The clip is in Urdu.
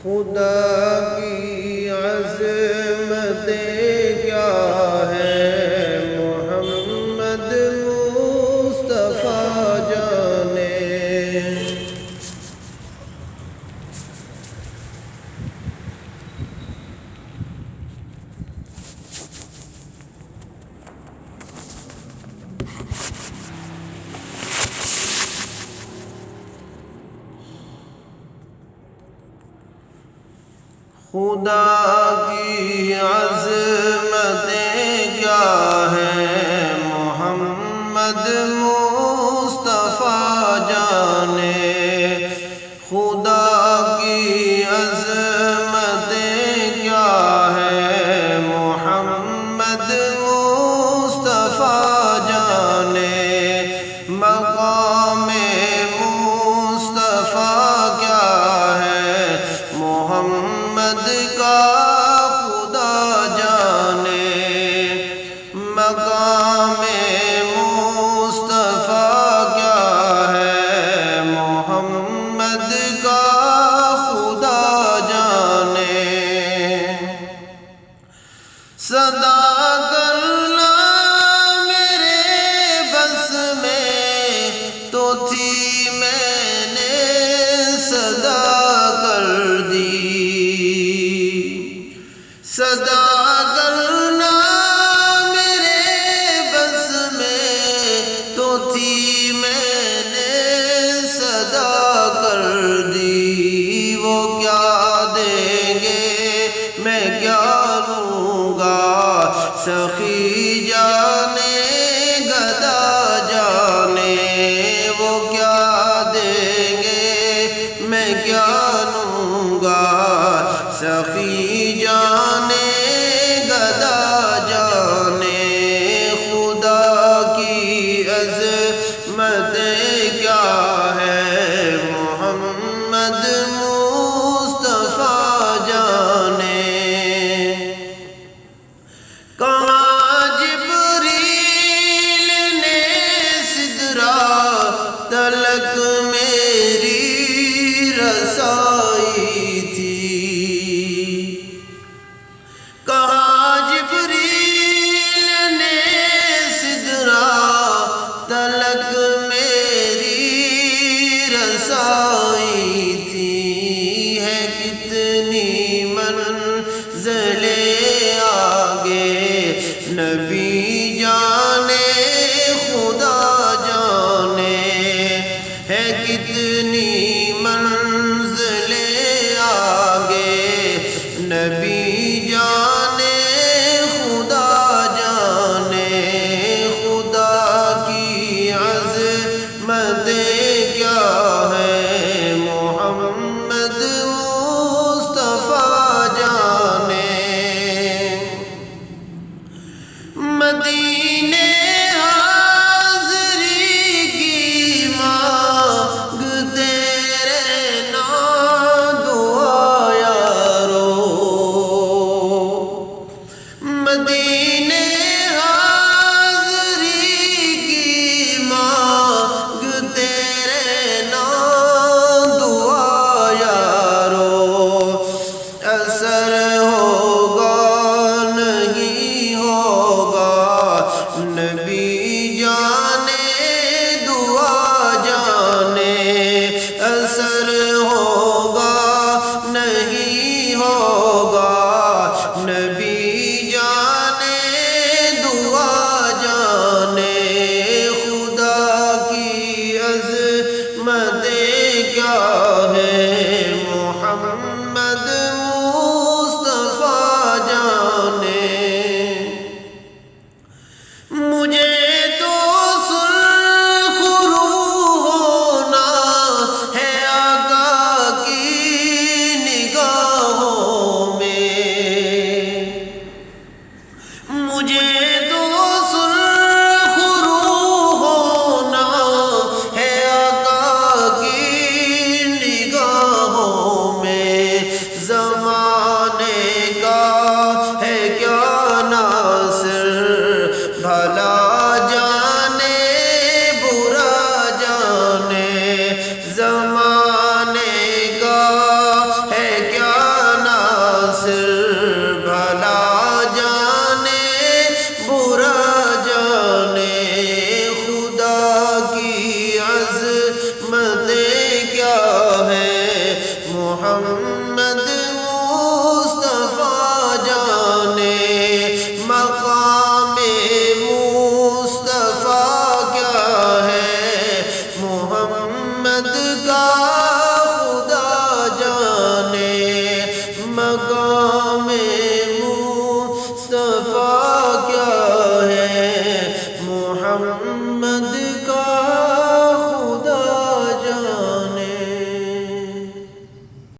خدا کی عظمتیں کیا ہے محمد مصطفیٰ جانے۔ خدا کی عظمتیں کیا ہیں محمد مصطفیٰ جانے۔ خدا کی عظمتیں کیا ہیں محمد مصطفیٰ جانے۔ مقام مصطفیٰ کیا ہے محمد کا خدا جانے۔ مقام مصطفیٰ کیا ہے محمد کا خدا جانے۔ صدا کرنا میرے بس میں تو تھی، میں نے صدا کر دی۔ صدا کرنا میرے بس میں تو تھی، میں نے صدا کر دی۔ وہ کیا دیں گے میں کیا لوں گا، سخی جانے گدا جانے۔ وہ کیا دیں گے میں کیا لوں گا، سخی جانے گدا جانے۔ خدا کی عظمتیں کیا ہے محمد مصطفیٰ جانے۔ کہاں جبریل نے سدرا تلک میری رسائی تھی۔ کہاں جبریل نے سدرا تلک میری رسائی تھی۔ ہے کتنی منزلیں آگے نبی جانے خدا جانے۔ ہے کتنی منزلیں آگے نبی جانے خدا جانے۔ خدا کی عظمتیں کیا ہے محمد مصطفیٰ جانے۔ عظمتیں کیا ہے محمد مصطفیٰ جانے مقام مصطفیٰ کیا ہے محمد کا خدا جانے مقام مصطفیٰ